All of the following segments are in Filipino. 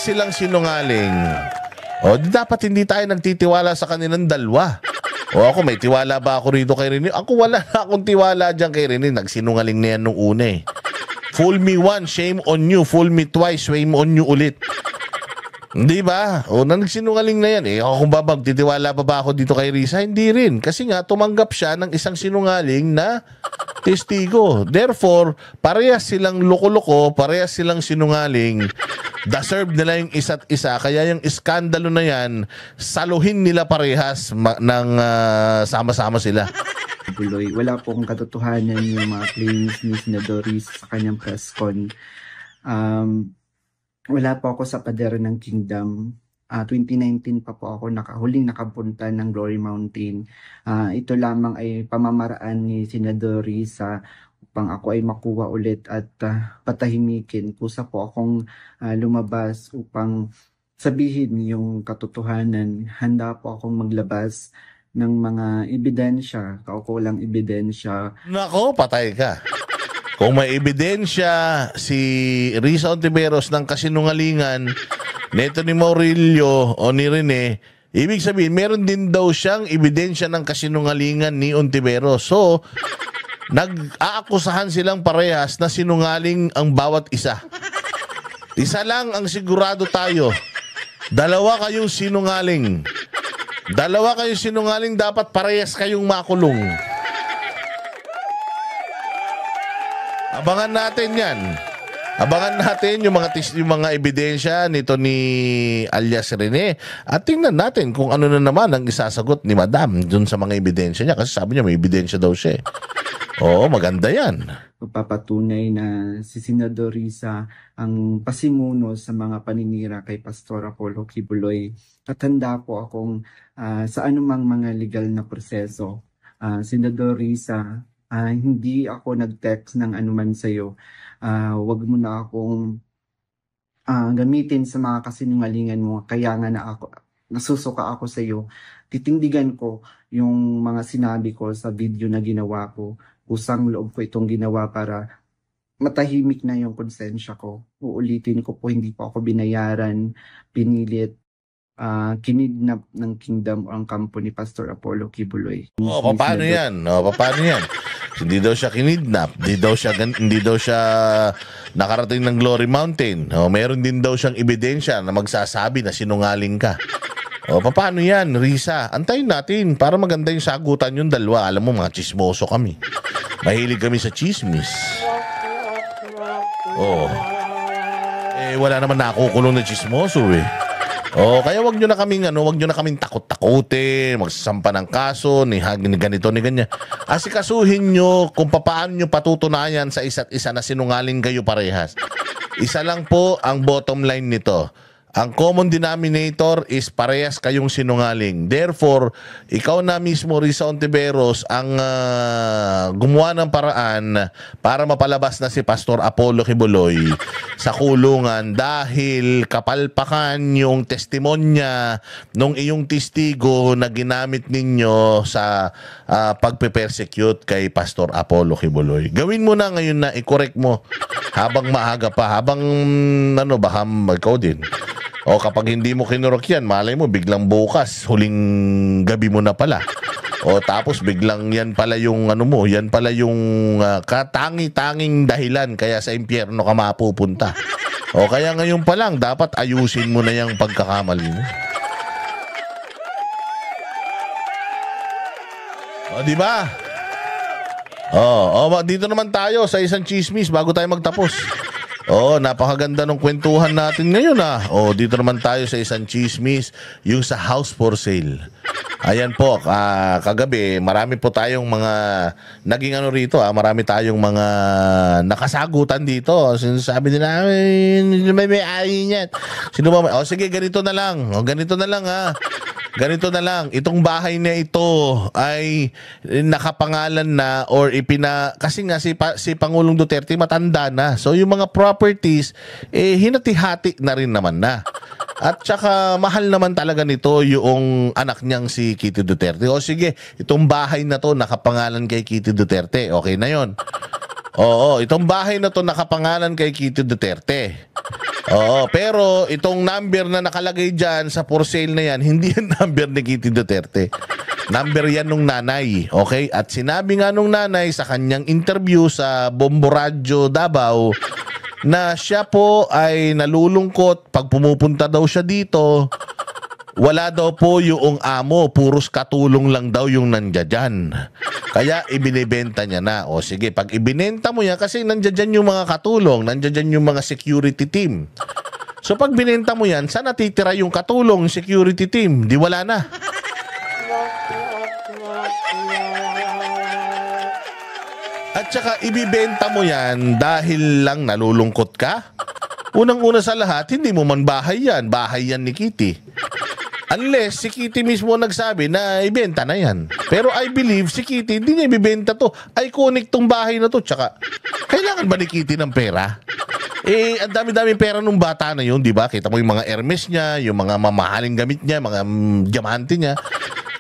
silang sinungaling, o di dapat hindi tayo nagtitiwala sa kanilang dalawa. O ako, may tiwala ba ako rito kay Rene? Ako wala na akong tiwala dyan kay Rene. Nagsinungaling na yan nung una eh. Fool me once, shame on you. Fool me twice, shame on you ulit. Hindi ba? O nagsinungaling na yan eh. Ako kung titiwala pa ba ako dito kay Risa? Hindi rin. Kasi nga, tumanggap siya ng isang sinungaling na testigo. Therefore, parehas silang loko-loko, parehas silang sinungaling. Deserve nila yung isa't isa. Kaya yung iskandalo na yan, saluhin nila parehas ng sama-sama sila. Buloy, wala pong katotohanan yung mga claims ni Doris sa kanyang press con. Wala po ako sa pader ng Kingdom. 2019 pa po ako huling nakapunta ng Glory Mountain. Ito lamang ay pamamaraan ni Senador Risa upang ako ay makuha ulit at patahimikin. Kusa po akong lumabas upang sabihin yung katotohanan. Handa po akong maglabas ng mga ebidensya, kaukulang ebidensya. Nako, patay ka. Kung may ebidensya si Risa Ontiveros ng kasinungalingan neto ni Maurilio o ni Rene, ibig sabihin meron din daw siyang ebidensya ng kasinungalingan ni Ontiveros. So, nag-aakusahan silang parehas na sinungaling ang bawat isa. Isa lang ang sigurado tayo. Dalawa kayong sinungaling. Dalawa kayong sinungaling, dapat parehas kayong makulong. Abangan natin yan. Abangan natin yung mga ebidensya nito ni alias Rene. At tingnan natin kung ano na naman ang isasagot ni Madam dun sa mga ebidensya niya. Kasi sabi niya may ebidensya daw siya. Oo, maganda yan. Papatunay na si Senador Risa ang pasimuno sa mga paninira kay Pastor Apollo Kibuloy. At handa po akong sa anumang mga legal na proseso. Senador Risa, hindi ako nag-text ng anuman sa'yo. Wag mo na akong gamitin sa mga kasinungalingan mo. Kaya nga nasusuka ako sa'yo. Titindigan ko yung mga sinabi ko sa video na ginawa ko. Kusang loob ko itong ginawa para matahimik na yung konsensya ko. Uulitin ko po, hindi po ako binayaran, pinilit, kinidnap ng Kingdom o ang kampo ni Pastor Apollo Kibuloy. Paano yan? Paano yan? Hindi daw siya kinidnap, hindi daw siya nakarating ng Glory Mountain. Meron din daw siyang ebidensya na magsasabi na sinungaling ka. Paano yan, Risa? Antayin natin para maganda yung sagutan yung dalawa. Alam mo, mga chismoso kami. Mahilig kami sa chismis. Wala naman nakukulong na chismoso eh. Kaya wag nyo na kaming takot-takutin, magsasampa ng kaso, ni ganito, ni ganyan. Asikasuhin nyo kung paano nyo patutunayan sa isa't isa na sinungaling kayo parehas. Isa lang po ang bottom line nito. Ang common denominator is parehas kayong sinungaling. Therefore, ikaw na mismo, Risa Ontiveros, ang gumawa ng paraan para mapalabas na si Pastor Apollo Kibuloy sa kulungan dahil kapalpakan yung testimonya nung iyong testigo na ginamit ninyo sa pagpe-persecute kay Pastor Apollo Kibuloy. Gawin mo na ngayon na i-correct mo habang maaga pa, habang baka ikaw din. Kapag hindi mo kinurok yan, malay mo, biglang bukas, huling gabi mo na pala. Tapos biglang yan pala yung yan pala yung katangi-tanging dahilan kaya sa impyerno ka mapupunta. Kaya ngayon pa lang, dapat ayusin mo na yung pagkakamali mo. Di ba? Dito naman tayo sa isang chismis bago tayo magtapos. Napakaganda ng kwentuhan natin ngayon dito naman tayo sa isang chismis, yung sa house for sale. Ayan po, kagabi, marami po tayong mga naging rito, marami tayong mga nakasagutan dito. Sinasabi nila, may ari niyan. Sino ba? Sige, ganito na lang. Ganito na lang Ganito na lang, itong bahay na ito ay nakapangalan na or kasi nga si Pangulong Duterte matanda na. So yung mga properties, hinati-hati na rin naman na. At saka mahal naman talaga nito yung anak niyang si Kitty Duterte. Sige, itong bahay na to nakapangalan kay Kitty Duterte. Okay na yon. Itong bahay na to nakapangalan kay Kitty Duterte. Oo, pero itong number na nakalagay dyan sa for sale na yan, hindi yan number ni Kitty Duterte. Number yan nung nanay, okay? At sinabi nga nung nanay sa kanyang interview sa Bombo Radyo Davao na siya po ay nalulungkot pag pumupunta daw siya dito. Wala daw po yung amo, puros katulong lang daw yung nandiyan. Kaya ibinibenta niya na. O sige, pag ibinenta mo yan, kasi nandiyan yung mga katulong, nandiyan yung mga security team. So pag binenta mo yan, saan natitira yung katulong, security team? Di wala na. At saka ibibenta mo yan dahil lang nalulungkot ka? Unang-una sa lahat, hindi mo man bahay yan. Bahay yan ni Kitty. Unless si Kitty mismo nagsabi na ibenta na yan. Pero I believe si Kitty hindi niya ibibenta to. Iconic tong bahay na to. Tsaka, kailangan ba ni Kitty ng pera? Ang dami-dami pera nung bata na yun, di ba? Kita mo yung mga Hermes niya, yung mga mamahaling gamit niya, mga diamante niya.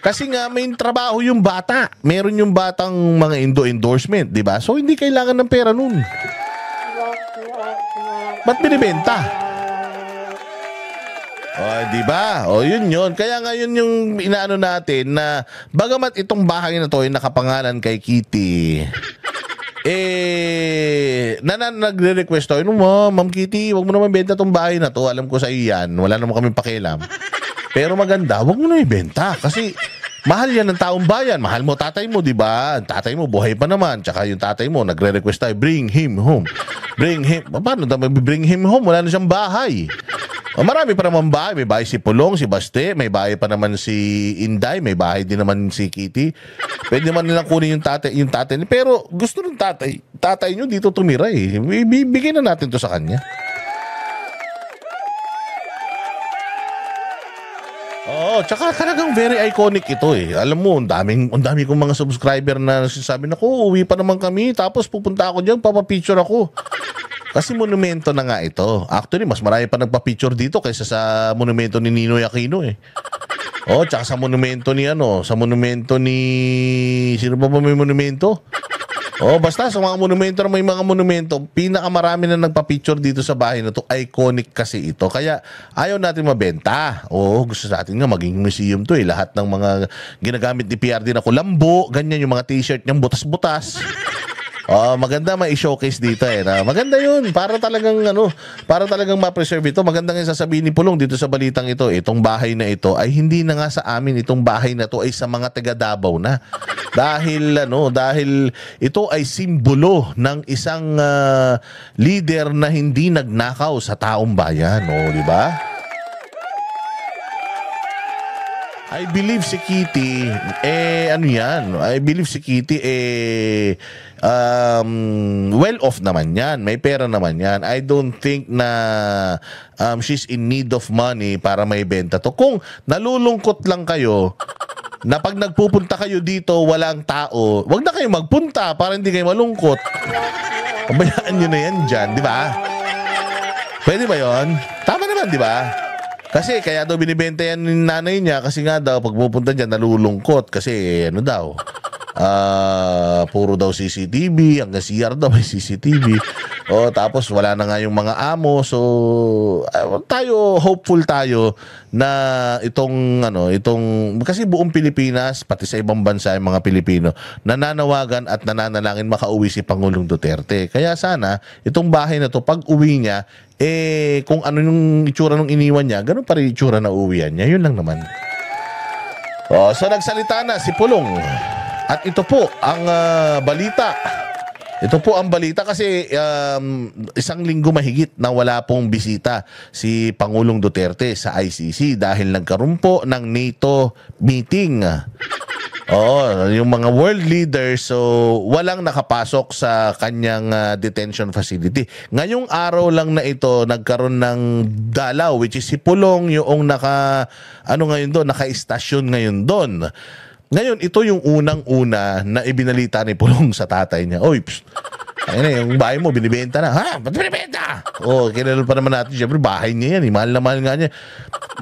Kasi nga may trabaho yung bata. Meron yung batang mga endorsement, di ba? So hindi kailangan ng pera nun. Ba't binibenta? Di ba? Yun. Kaya nga yun yung inaano natin na bagamat itong bahay na to ay nakapangalan kay Kitty. Nagre-request tayo, Ma'am Kitty, wag mo naman benta tong bahay na to. Alam ko sa iyo yan. Wala naman kami pakialam. Pero maganda, wag mo na ibenta. Kasi mahal yan ng taong bayan. Mahal mo tatay mo, di ba? Tatay mo, buhay pa naman. Tsaka yung tatay mo, nagre-request tayo, bring him home. Bring him. Paano daw bring him home? Wala na siyang bahay. Marami pa naman bahay. May bahay si Pulong, si Baste, may bahay pa naman si Inday, may bahay din naman si Kitty. Pwede naman nilang kunin yung tatay. Pero gusto ng tatay nyo dito tumira eh. Bibigyan na natin to sa kanya. Tsaka talagang very iconic ito eh. Alam mo, ang dami kong mga subscriber na nagsasabi na, uwi pa naman kami, tapos pupunta ako dyan, papapicture ako. Kasi monumento na nga ito. Actually, mas marami pa nagpa-picture dito kaysa sa monumento ni Ninoy Aquino eh. Tsaka sa monumento ni sino ba may monumento? Basta sa mga monumento na may mga monumento, pinakamarami na nagpa-picture dito sa bahay na to. Iconic kasi ito. Kaya ayaw natin mabenta. Gusto natin nga maging museum to eh. Lahat ng mga ginagamit ni PRD na kulambo, ganyan yung mga t-shirt niyang butas-butas. Maganda ma-showcase dito eh. Maganda yun. Para talagang ma-preserve ito. Maganda nga sasabihin ni Pulong dito sa balitang ito. Itong bahay na ito ay hindi na nga sa amin. Itong bahay na to ay sa mga taga Davao na. Dahil ito ay simbolo ng isang leader na hindi nagnakaw sa taong bayan. Di ba? I believe si Kitty, I believe si Kitty, well off naman yan. May pera naman yan. I don't think na she's in need of money para may benta to. Kung nalulungkot lang kayo, na pag nagpupunta kayo dito, walang tao, wag na kayo magpunta para hindi kayo malungkot. Pabayaan nyo na yan dyan, di ba? Pwede ba yon? Tama naman, di ba? Kasi kaya daw binibenta yan ng nanay niya kasi nga daw pag pupunta dyan nalulungkot kasi puro daw CCTV, hanggang CR daw may CCTV. Tapos wala na nga yung mga amo. So hopeful tayo na itong kasi buong Pilipinas pati sa ibang bansa yung mga Pilipino nananawagan at nananalangin makauwi si Pangulong Duterte. Kaya sana itong bahay na to pag uwi niya kung ano yung itsura nung iniwan niya, ganun pa rin itsura na uwian niya. Yun lang naman. So nagsalita na si Pulong. At ito po ang balita. Ito po ang balita kasi isang linggo mahigit na wala pong bisita si Pangulong Duterte sa ICC dahil nagkaroon po ng NATO meeting. Yung mga world leaders, so walang nakapasok sa kanyang detention facility. Ngayong araw lang na ito nagkaroon ng dalaw, which is si Pulong yung naka-istasyon ngayon doon. Ngayon, ito yung unang-una na ibinalita ni Pulong sa tatay niya. Ayun, yung bahay mo, binibenta na. Ha? Ba't binibenta? Kilala pa naman natin. Siyempre, bahay niya yan. Mahal na mahal nga niya.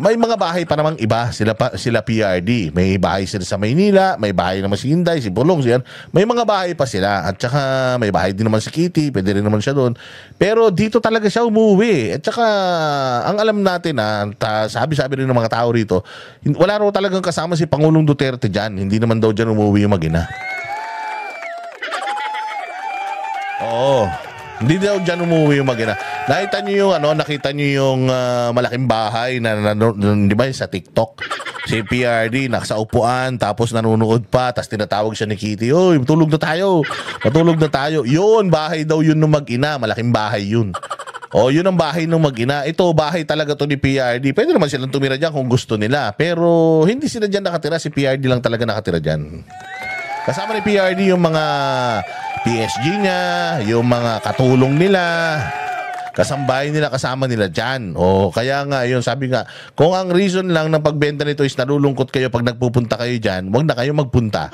May mga bahay pa namang iba. Sila PRD. May bahay sila sa Maynila. May bahay naman si Inday, si Pulong, siya. May mga bahay pa sila. At saka, may bahay din naman si Kitty. Pwede rin naman siya doon. Pero dito talaga siya umuwi. At saka, ang alam natin sabi-sabi rin ng mga tao rito, wala raw talagang kasama si Pangulong Duterte dyan. Hindi naman daw dyan umuwi yung mag-ina. Oo. Hindi daw dyan umuwi yung mag-ina. Nakita niyo yung malaking bahay na di ba sa TikTok? Si PRD nasa upuan tapos nanonood pa tapos tinatawag siya ni Kitty. Oy, matulog na tayo. Matulog na tayo. Yun, bahay daw yun ng mag-ina. Malaking bahay yun. Yun ang bahay ng mag-ina. Ito, bahay talaga to ni PRD. Pwede naman silang tumira dyan kung gusto nila. Pero hindi sila dyan nakatira. Si PRD lang talaga nakatira dyan. Kasama ni PRD yung mga PSG niya, yung mga katulong nila, kasambahay nila, kasama nila dyan. Kaya nga, yun, sabi nga, kung ang reason lang ng pagbenta nito is nalulungkot kayo pag nagpupunta kayo dyan, wag na kayo magpunta.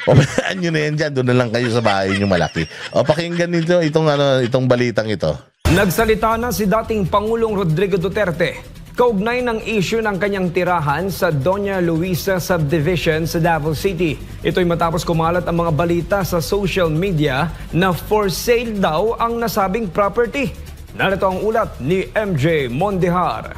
Pabayaan nyo na yan dyan, doon na lang kayo sa bahay nyo malaki. Pakinggan nito itong balitang ito. Nagsalita na si dating Pangulong Rodrigo Duterte kaugnay ng issue ng kanyang tirahan sa Doña Luisa Subdivision sa Davao City. Ito'y matapos kumalat ang mga balita sa social media na for sale daw ang nasabing property. Narito ang ulat ni MJ Mondihar.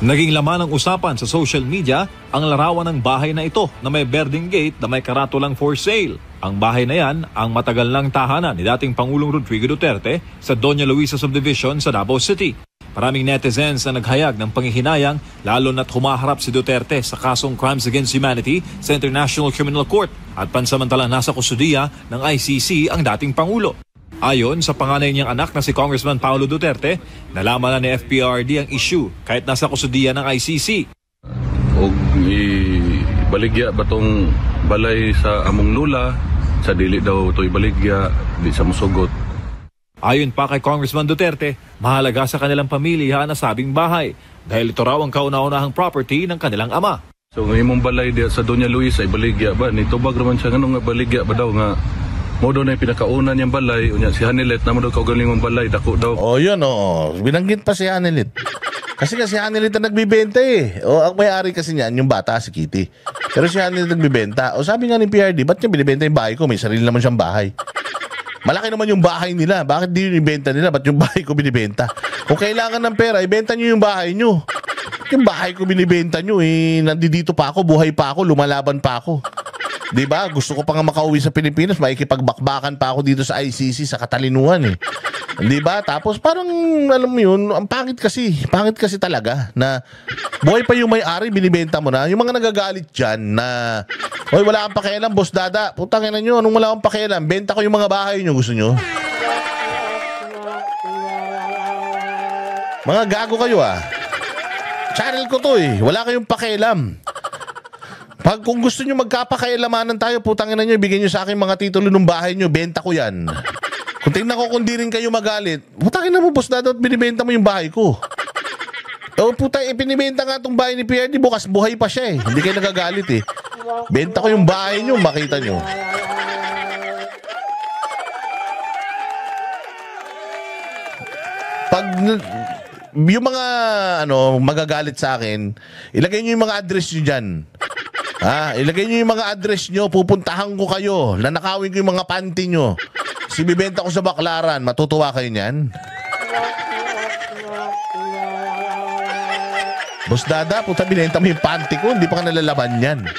Naging laman ng usapan sa social media ang larawan ng bahay na ito na may berdeng gate na may karatulang for sale. Ang bahay na yan ang matagal ng tahanan ni dating Pangulong Rodrigo Duterte sa Doña Luisa Subdivision sa Davao City. Maraming netizens na naghayag ng panghihinayang lalo na't humaharap si Duterte sa kasong Crimes Against Humanity sa International Criminal Court at pansamantalang nasa kustudiya ng ICC ang dating Pangulo. Ayon sa panganay niyang anak na si Congressman Paulo Duterte, nalaman na ni FPRD ang issue kahit nasa kustudiya ng ICC. Ibaligya ba tong balay sa among lula, sa dili daw ito ibaligya, di sa musugot. Ayon pa kay Congressman Duterte, mahalaga sa kanilang pamilya ang nasabing bahay dahil ito raw ang kauna-unahang property ng kanilang ama. So ng imong balay diya sa Doña Luisa ibaligya ba? Nitubag naman siya nga baligya ba daw nga mo daw na yung pinakauna niyang balay, unya si Hanilet na mo daw kaugaling mong balay, dako daw. Yun, binanggit pa si Hanilet. Kasi Hanilet na nagbibenta eh. Ang may-ari kasi niyan, yung bata, si Kitty. Pero si Hanilet nagbibenta. Sabi nga ni PRD, ba't niya binibenta yung bahay ko? May sarili naman siyang bahay. Malaki naman yung bahay nila. Bakit di yung ibenta nila? Ba't yung bahay ko binibenta? Kung kailangan ng pera, ibenta nyo yung bahay nyo. Yung bahay ko binibenta nyo nandito pa ako, buhay pa ako, lumalaban pa ako. Diba? Gusto ko pa nga makauwi sa Pilipinas, makikipagbakbakan pa ako dito sa ICC sa katalinuhan eh. Diba? Tapos parang, alam mo yun, ang pangit kasi talaga na buhay pa yung may-ari, binibenta mo na. Yung mga nagagalit dyan na, oy, wala kang pakialam, boss dada. Putangin na nyo, anong wala kang pakialam? Benta ko yung mga bahay nyo, gusto nyo? Mga gago kayo Channel ko to wala kayong pakialam. Kung gusto nyo magkapakaialamanan tayo, putangin na nyo, ibigay nyo sa akin mga titulo ng bahay nyo, benta ko yan. Kung tingnan ko kung di rin kayo magalit, putangin na mo, boss dada, at binibenta mo yung bahay ko. Putang, pinibenta nga itong bahay ni PRD, bukas buhay pa siya Hindi kayo nagagalit Benta ko yung bahay nyo, makita nyo. Pag yung mga magagalit sa akin, ilagay nyo yung mga address nyo dyan. Ilagay nyo yung mga address nyo, pupuntahan ko kayo, nanakawin ko yung mga panty nyo. Bibenta ko sa Baklaran, matutuwa kayo niyan? Boss dada, puta, binenta mo yung panty ko, hindi pa ka nalalaban yan.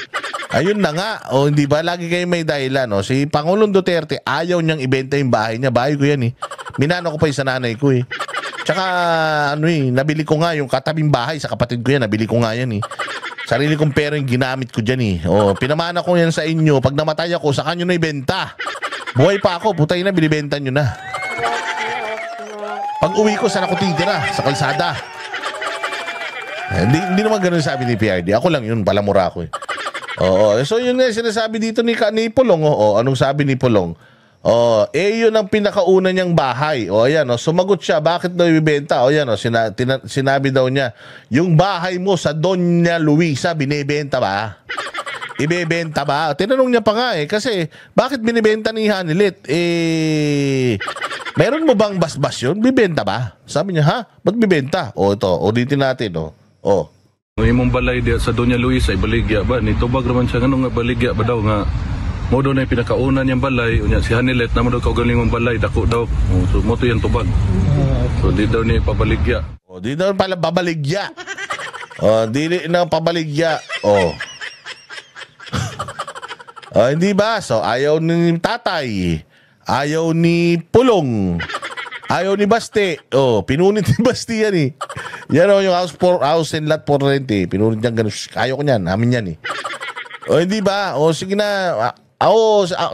Ayun na nga, hindi ba, lagi kayo may dahilan, Si Pangulong Duterte, ayaw niyang ibenta yung bahay niya, bahay ko yan Minano ko pa yung sa nanay ko Tsaka, nabili ko nga yung katabing bahay sa kapatid ko yan, nabili ko nga yan Sarili kong pera yung ginamit ko dyan pinamana ko yan sa inyo, pag namatay ako, saka nyo na ibenta. Buhay pa ako, putay na, binibenta nyo na. Pag uwi ko, saan ako titira? Sa kalsada. Hindi naman ganun sabi ni PRD. Ako lang yun, palamura ko So yun nga sinasabi dito ni Pulong. Anong sabi ni Pulong? Yun ang pinakauna niyang bahay. Ayan, sumagot siya, bakit daw ibibenta? Ayan, sinabi daw niya, yung bahay mo sa Doña Luisa, binibenta ba? ibebenta ba? Tinanong niya pa nga kasi bakit binibenta ni Hanilet? Meron mo bang basbas yun? Bibenta ba? Sabi niya, ha? Ba't bibenta? Ito, ulitin natin, Ang imong balay diya sa Doña Luisa ay baligya ba? Nitubag naman siya nga baligya ba daw nga mo daw na yung pinakaunan niyang balay. Unya si Hanilet na mo daw kaugaling mong balay. Dako daw. So mo to yung tubag. So di daw niya ipabaligya. Di daw pala babaligya. Dili na pabaligya. Hindi ba? So ayaw ni tatay. Ayaw ni Pulong. Ayaw ni Basti. Pinunit ni Basti yan Yan yung house and lot for rent Pinunit niyan ganun. Ayaw ko niyan. Amin yan hindi ba? Sige na.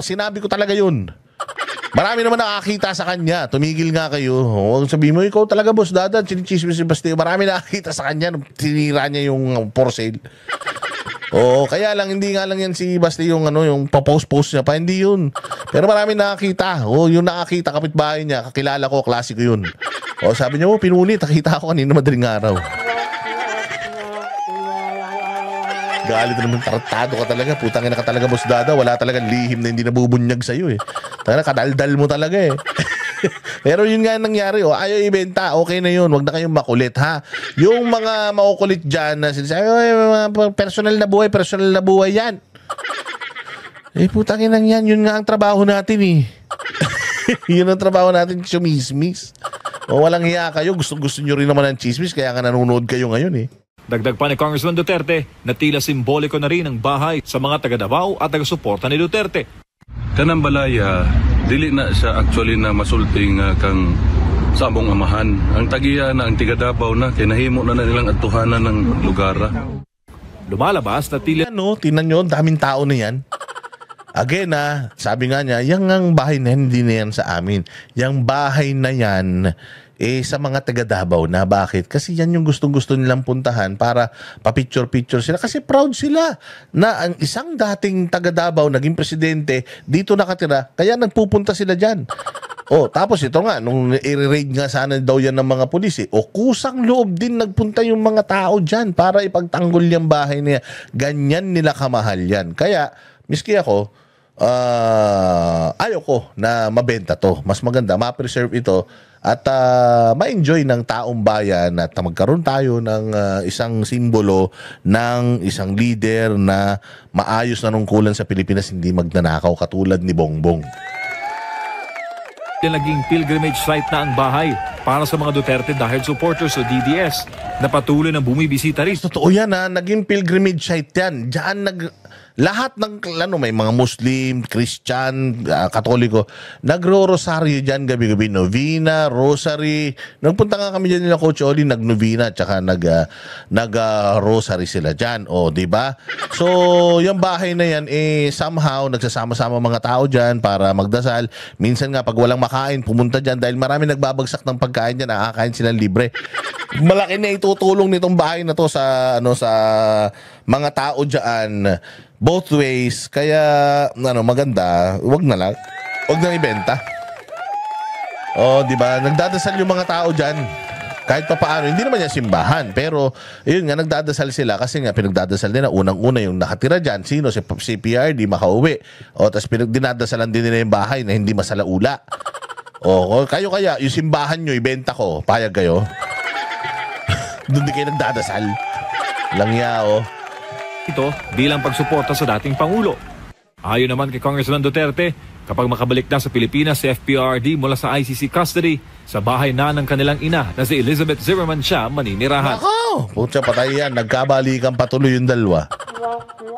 Sinabi ko talaga yun. Marami naman nakakita sa kanya. Tumigil nga kayo. Sabihin mo, ikaw talaga boss Dadan. Chinichismis si Basti. Marami nakakita sa kanya. Tinira niya yung for sale. Kaya lang hindi nga lang yan si Basti yung pa-post niya pa, hindi yun. Pero marami nakakita. Yung nakakita kapitbahay niya, kakilala ko, klasiko yun. Sabi niya, pinunit, nakita ko kanina madaling araw. Galit naman, tartado ka talaga. Putangin na ka talaga, boss Dada. Wala talagang lihim na hindi nabubunyag sa'yo Talaga, kadaldal mo talaga Pero yun nga nangyari, ayaw ibenta, okay na yun, wag na kayong makulit ha. Yung mga makukulit dyan na sinasabi, personal na buhay yan. Putangin lang yan, yun nga ang trabaho natin Yun ang trabaho natin, chumismis. Walang hiya kayo, gusto nyo rin naman ng chismis, kaya nga nanonood kayo ngayon Dagdag pa ni Congressman Duterte na tila simboliko na rin ang bahay sa mga taga-Davao at taga-suporta ni Duterte. Kanang balaya, dili na siya actually na masulting kang sa among amahan. Ang tagiya na ang tiga-Davao na, kaya nahimo na nilang atuhanan ng lugar. Lumalabas na tila... Tingnan nyo, daming tao na yan. Again sabi nga niya, yung bahay na yan, hindi na yan sa amin. Yung bahay na yan, sa mga taga Davao na. Bakit? Kasi yan yung gustong-gusto nilang puntahan para pa-picture-picture sila. Kasi proud sila na ang isang dating taga Davao naging presidente, dito nakatira, kaya nagpupunta sila dyan. Tapos ito nga, nung i-raid nga sana daw yan ng mga pulis kusang loob din nagpunta yung mga tao dyan para ipagtanggol yung bahay niya. Ganyan nila kamahal yan. Kaya, miski ako, ayaw ko na mabenta to. Mas maganda, ma-preserve ito at ma-enjoy ng taong bayan at magkaroon tayo ng isang simbolo ng isang leader na maayos na nungkulan sa Pilipinas, hindi magnanakaw katulad ni Bongbong. Naging pilgrimage site na ang bahay para sa mga Duterte dahil supporters o DDS na patuloy na bumibisita rin. Totoo yan naging pilgrimage site yan. Diyan lahat ng may mga Muslim, Christian, Katoliko, nagro-rosaryo dyan gabi-gabi, novena, rosary. Nagpunta nga kami dyan nila Coach Oli, nag-novena, tsaka nag-rosary sila dyan. Di ba? So, yung bahay na yan, somehow, nagsasama-sama mga tao dyan para magdasal. Minsan nga, pag walang makain, pumunta dyan dahil marami nagbabagsak ng pagkain dyan, nakakain silang libre. Malaki na itutulong nitong bahay na to sa mga tao dyan. Both ways, kaya maganda, wag na ibenta. Di ba? Nagdadasal yung mga tao diyan. Kahit pa paano, hindi naman yan simbahan, pero yun nga nagdadasal sila kasi nga pinagdadasal nila unang-una yung nakatira diyan, sino si PRD makauwi. Tapos dinadasalan din nila yung bahay na hindi masalaula. Kayo kaya yung simbahan nyo ibenta ko, payag kayo. Doon di kayo nagdadasal. Langya ito bilang pagsuporta sa dating Pangulo. Ayon naman kay Congressman Duterte, kapag makabalik na sa Pilipinas si FPRD mula sa ICC custody, sa bahay na ng kanilang ina na si Elizabeth Zimmerman siya maninirahan. Putya patay yan, nagkabalikan patuloy yung dalawa.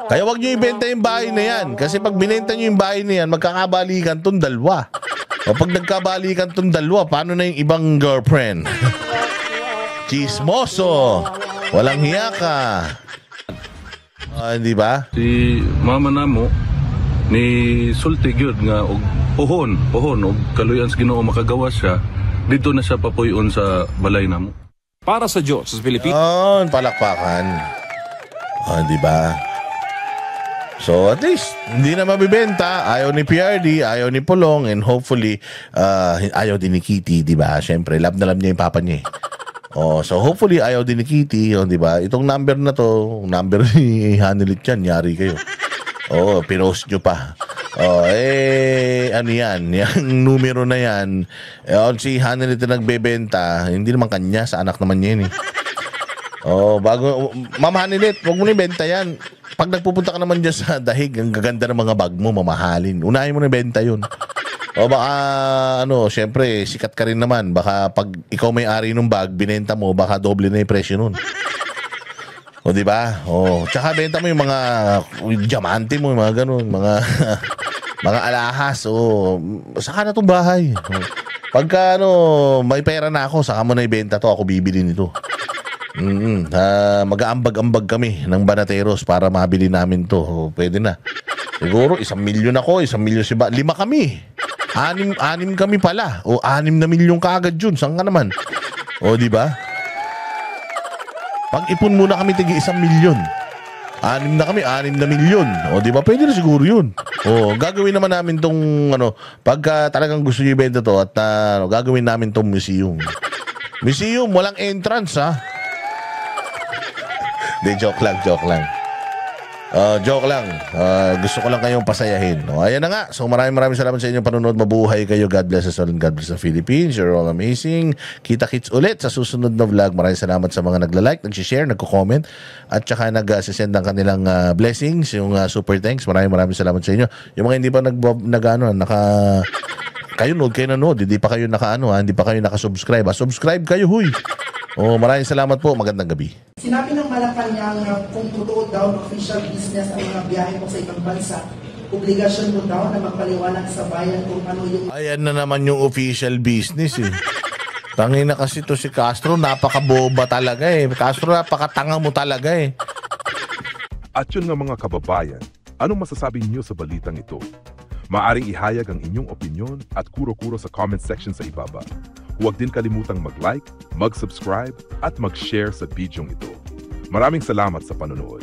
Kaya wag nyo ibenta yung bahay na yan, kasi pag binenta nyo yung bahay na yan, magkakabalikan tong dalawa. Pag nagkabalikan tong dalawa, paano na yung ibang girlfriend? Chismoso! Walang hiya ka! Hindi ba? Si mama namo ni sulti gyud nga og pohon og kaluyan sa Ginoo makagawa siya, dito na siya papuyon sa balay namo. Para sa Diyos sa Pilipinas. Palakpakan. Di ba? So at least hindi na mabibenta. Ayaw ni PRD, ayaw ni Pulong, and hopefully ayaw din ni Kitty, di ba? Syempre, love na love niya yung papa niya. So hopefully ayaw din ni Kitty, di ba? Itong number na to, number ni Hanilit yan, yari kayo. Oo, pinost nyo pa. Ano yan? Yung numero na yan, si Hanelet na nagbebenta, hindi naman kanya, sa anak naman yan eh. Ma'am Hanelet, huwag mo na ibenta yan. Pag nagpupunta ka naman dyan sa dahig, ang gaganda ng mga bag mo, mamahalin. Unahin mo na ibenta yun. Baka, syempre, sikat ka rin naman. Baka pag ikaw may-ari ng bag, binenta mo, baka doble na yung presyo nun. Di ba? Tsaka benta mo yung mga diamante mo, mga ganun, mga mga alahas. Saka na itong bahay. Pagka may pera na ako, saka mo na ibenta to, ako bibili nito. Mag-aambag-ambag kami ng Banateros para mabili namin to. Pwede na. Siguro 1 milyon ako, 1 milyon si 5 kami. 6 kami pala. 6 na milyon kaagad yun. Saan ka naman? Di ba? Pag-ipon muna kami tigi 1 milyon. 6 na kami, 6 na milyon. Di ba? Pwede na siguro yun. Gagawin naman namin tong pagka talagang gusto niyo ibenta to at gagawin namin tong museum. Museum, walang entrance ha. Joke lang. Joke lang. Gusto ko lang kayong pasayahin. Ayan na nga. So maraming salamat sa inyong panonood. Mabuhay kayo. God bless us all and God bless the Philippines. You're all amazing. Kita-kits ulit sa susunod na vlog. Maraming salamat sa mga nagla-like, nag-share, nagko-comment at saka nag-send ng kanilang blessings, yung super thanks. Maraming salamat sa inyo. Yung mga hindi pa kayo nanood. Hindi pa kayo hindi pa kayo naka-subscribe. Subscribe kayo, huy. Maraming salamat po. Magandang gabi. Sinabi ng Malacanang na kung totoo daw official business ang mga biyahe mo sa ibang bansa, obligasyon mo daw na magpaliwanag sa bayan kung ano yung... Ayan na naman yung official business eh. Tangina kasi to si Castro, napakaboba talaga eh. Castro, napakatanga mo talaga eh. At yun nga mga kababayan, anong masasabi niyo sa balitang ito? Maaring ihayag ang inyong opinyon at kuro-kuro sa comment section sa ibaba. Huwag din kalimutang mag-like, mag-subscribe at mag-share sa bidyong ito. Maraming salamat sa panonood.